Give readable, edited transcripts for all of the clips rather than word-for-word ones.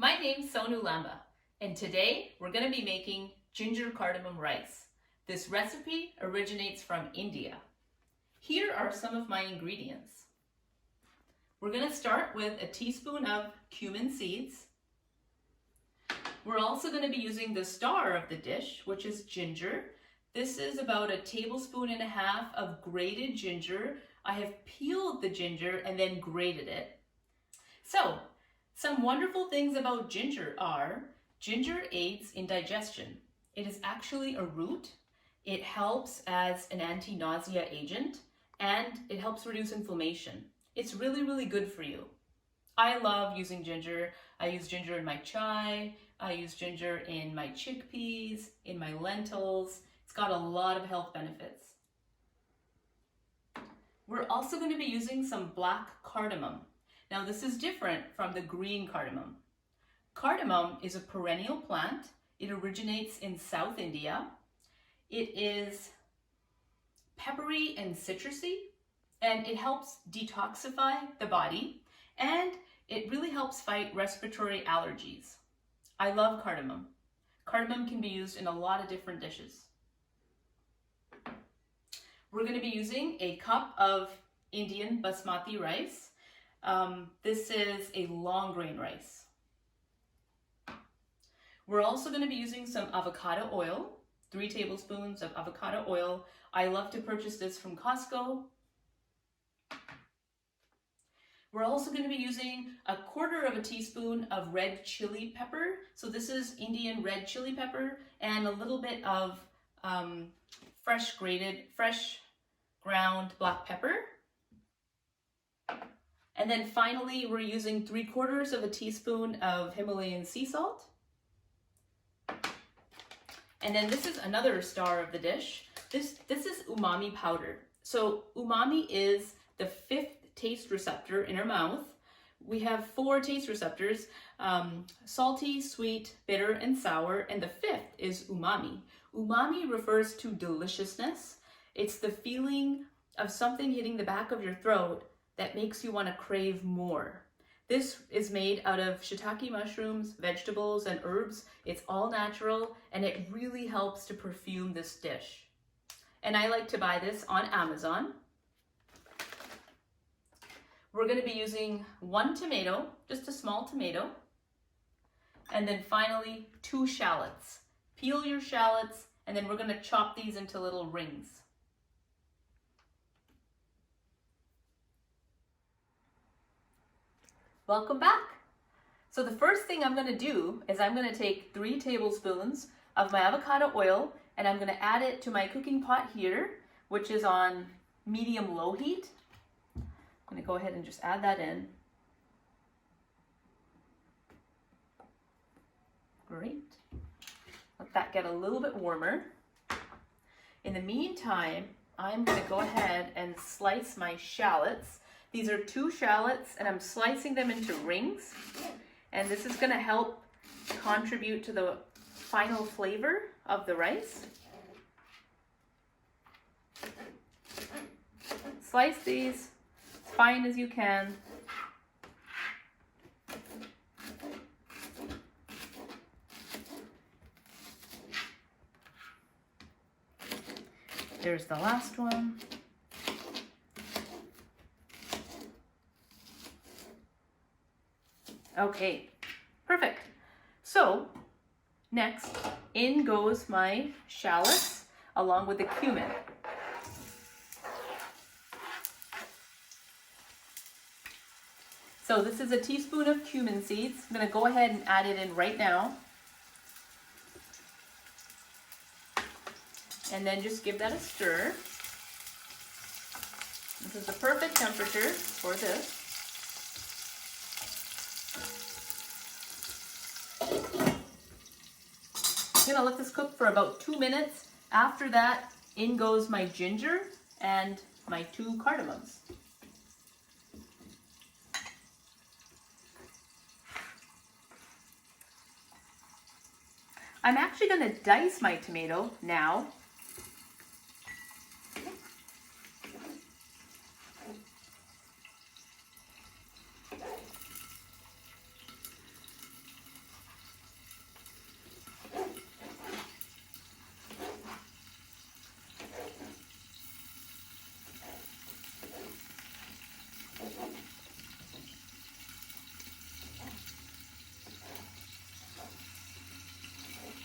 My name's Sonu Lamba, and today we're going to be making ginger cardamom rice. This recipe originates from India. Here are some of my ingredients. We're going to start with a teaspoon of cumin seeds. We're also going to be using the star of the dish, which is ginger. This is about 1.5 tablespoons of grated ginger. I have peeled the ginger and then grated it. So, some wonderful things about ginger are ginger aids in digestion. It is actually a root. It helps as an anti-nausea agent and it helps reduce inflammation. It's really, really good for you. I love using ginger. I use ginger in my chai. I use ginger in my chickpeas, in my lentils. It's got a lot of health benefits. We're also going to be using some black cardamom. Now this is different from the green cardamom. Cardamom is a perennial plant. It originates in South India. It is peppery and citrusy, and it helps detoxify the body, and it really helps fight respiratory allergies. I love cardamom. Cardamom can be used in a lot of different dishes. We're going to be using a cup of Indian basmati rice. This is a long grain rice. We're also going to be using some avocado oil, 3 tablespoons of avocado oil. I love to purchase this from Costco. We're also going to be using 1/4 teaspoon of red chili pepper. So this is Indian red chili pepper and a little bit of fresh ground black pepper. And then finally, we're using 3/4 teaspoon of Himalayan sea salt. And then this is another star of the dish. This is umami powder. So umami is the 5th taste receptor in our mouth. We have 4 taste receptors, salty, sweet, bitter, and sour, and the 5th is umami. Umami refers to deliciousness. It's the feeling of something hitting the back of your throat that makes you want to crave more. This is made out of shiitake mushrooms, vegetables, and herbs. It's all natural, and it really helps to perfume this dish. And I like to buy this on Amazon. We're going to be using 1 tomato, just a small tomato, and then finally 2 shallots. Peel your shallots, and then we're going to chop these into little rings. Welcome back. So the first thing I'm going to do is I'm going to take 3 tablespoons of my avocado oil and I'm going to add it to my cooking pot here, which is on medium-low heat. I'm going to go ahead and just add that in. Great. Let that get a little bit warmer. In the meantime, I'm going to go ahead and slice my shallots. These are 2 shallots and I'm slicing them into rings. And this is going to help contribute to the final flavor of the rice. Slice these as fine as you can. There's the last one. Okay, perfect. So next, in goes my shallots along with the cumin. So this is 1 teaspoon of cumin seeds. I'm going to go ahead and add it in right now. And then just give that a stir. This is the perfect temperature for this. I'm going to let this cook for about 2 minutes. After that, in goes my ginger and my 2 cardamoms. I'm actually going to dice my tomato now.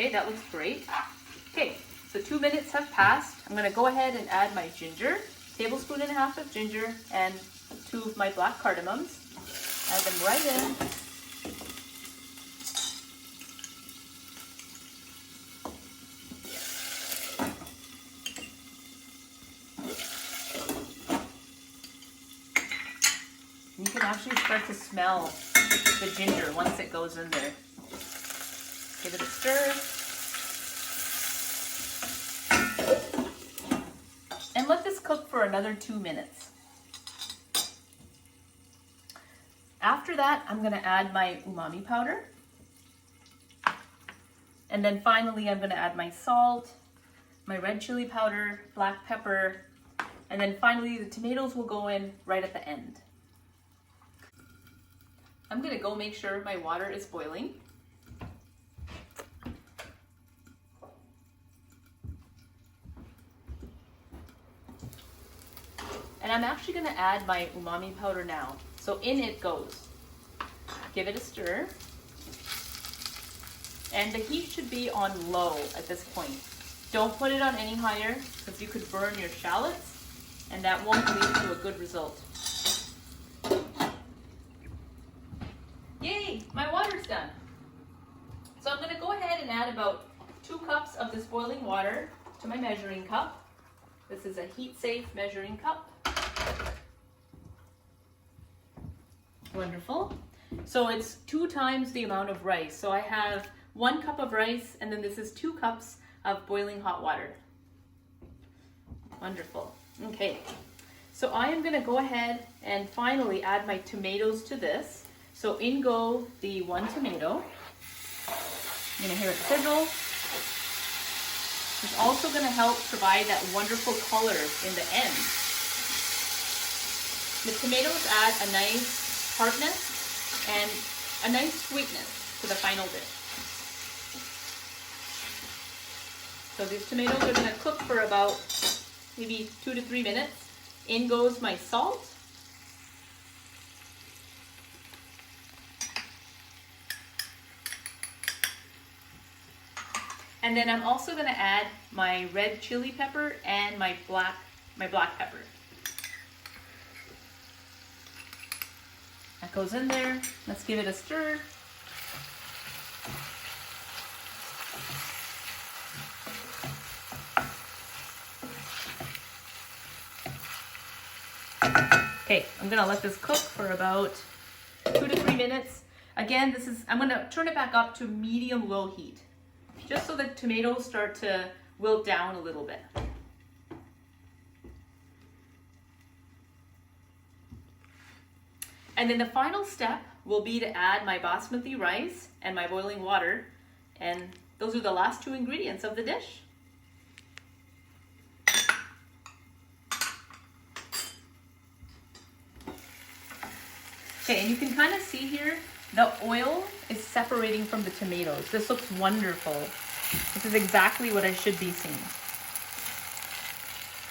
Okay, that looks great. Okay, so 2 minutes have passed. I'm gonna go ahead and add my ginger, tablespoon and a half of ginger, and 2 of my black cardamoms. Add them right in. You can actually start to smell the ginger once it goes in there. Give it a stir. And let this cook for another 2 minutes. After that, I'm going to add my umami powder. And then finally, I'm going to add my salt, my red chili powder, black pepper, and then finally the tomatoes will go in right at the end. I'm going to go make sure my water is boiling. And I'm actually going to add my umami powder now. So in it goes. Give it a stir. And the heat should be on low at this point. Don't put it on any higher because you could burn your shallots and that won't lead to a good result. Yay, my water's done. So I'm going to go ahead and add about 2 cups of this boiling water to my measuring cup. This is a heat-safe measuring cup. Wonderful. So it's 2 times the amount of rice. So I have 1 cup of rice and then this is 2 cups of boiling hot water. Wonderful. Okay. So I am going to go ahead and finally add my tomatoes to this. So in go the 1 tomato. You're going to hear it sizzle. It's also going to help provide that wonderful color in the end. The tomatoes add a nice tartness and a nice sweetness to the final dish. So these tomatoes are going to cook for about maybe 2 to 3 minutes. In goes my salt. And then I'm also going to add my red chili pepper and my black pepper. That goes in there. Let's give it a stir. Okay, I'm gonna let this cook for about 2 to 3 minutes. Again, I'm gonna turn it back up to medium-low heat, just so the tomatoes start to wilt down a little bit. And then the final step will be to add my basmati rice and my boiling water, and those are the last 2 ingredients of the dish. Okay, and you can kind of see here, the oil is separating from the tomatoes. This looks wonderful. This is exactly what I should be seeing.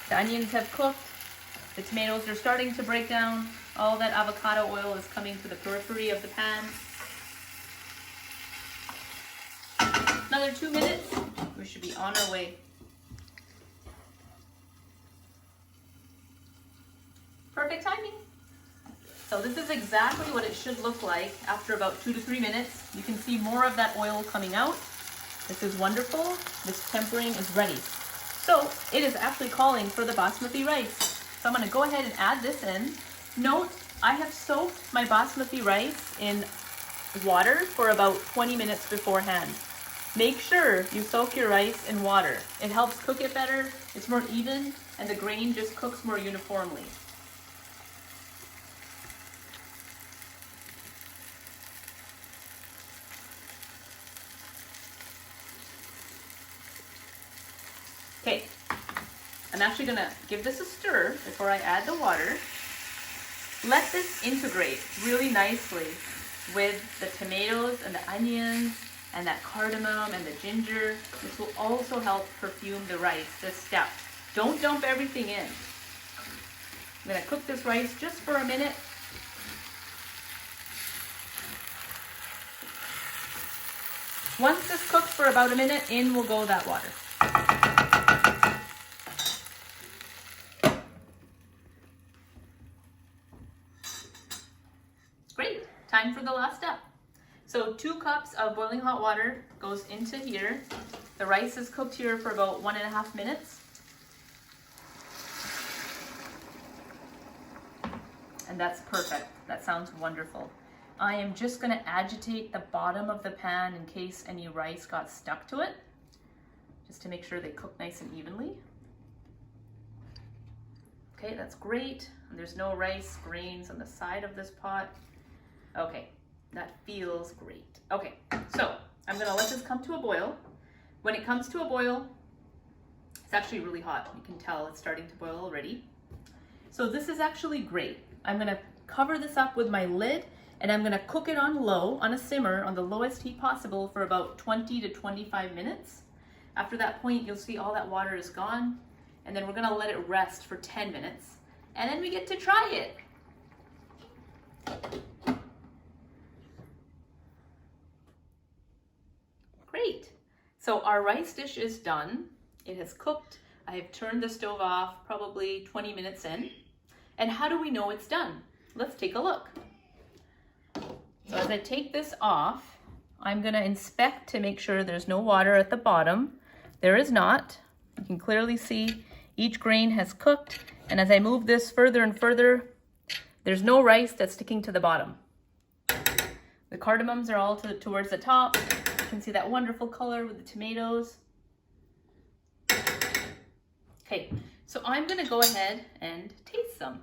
The onions have cooked. The tomatoes are starting to break down. All that avocado oil is coming to the periphery of the pan. Another 2 minutes, we should be on our way. Perfect timing. So this is exactly what it should look like after about 2 to 3 minutes. You can see more of that oil coming out. This is wonderful. This tempering is ready. So it is actually calling for the basmati rice. So I'm going to go ahead and add this in. Note, I have soaked my basmati rice in water for about 20 minutes beforehand. Make sure you soak your rice in water. It helps cook it better, it's more even, and the grain just cooks more uniformly. Okay, I'm actually going to give this a stir before I add the water. Let this integrate really nicely with the tomatoes and the onions and that cardamom and the ginger. This will also help perfume the rice, this step. Don't dump everything in. I'm going to cook this rice just for a minute. Once this cooks for about a minute, in will go that water. Great, time for the last step. So 2 cups of boiling hot water goes into here. The rice is cooked here for about 1.5 minutes. And that's perfect. That sounds wonderful. I am just going to agitate the bottom of the pan in case any rice got stuck to it, just to make sure they cook nice and evenly. Okay, that's great. And there's no rice grains on the side of this pot. Okay, that feels great. Okay, so I'm going to let this come to a boil. When it comes to a boil, it's actually really hot. You can tell it's starting to boil already. So this is actually great. I'm going to cover this up with my lid, and I'm going to cook it on low, on a simmer, on the lowest heat possible for about 20 to 25 minutes. After that point, you'll see all that water is gone, and then we're going to let it rest for 10 minutes, and then we get to try it. Great. So our rice dish is done. It has cooked. I have turned the stove off probably 20 minutes in. And how do we know it's done? Let's take a look. So as I take this off, I'm going to inspect to make sure there's no water at the bottom. There is not. You can clearly see each grain has cooked. And as I move this further and further, there's no rice that's sticking to the bottom. The cardamoms are all towards the top. You can see that wonderful color with the tomatoes. Okay, so I'm going to go ahead and taste some.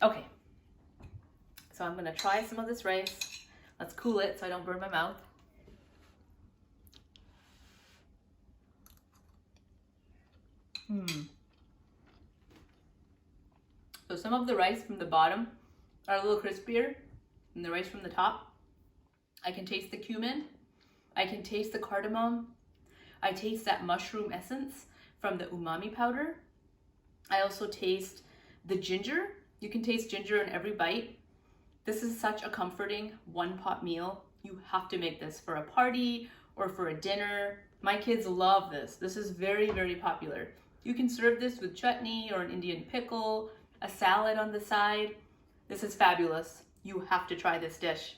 Okay, so I'm going to try some of this rice. Let's cool it so I don't burn my mouth. So some of the rice from the bottom are a little crispier than the rice from the top. I can taste the cumin. I can taste the cardamom. I taste that mushroom essence from the umami powder. I also taste the ginger. You can taste ginger in every bite. This is such a comforting one-pot meal. You have to make this for a party or for a dinner. My kids love this. This is very, very popular. You can serve this with chutney or an Indian pickle, a salad on the side. This is fabulous. You have to try this dish.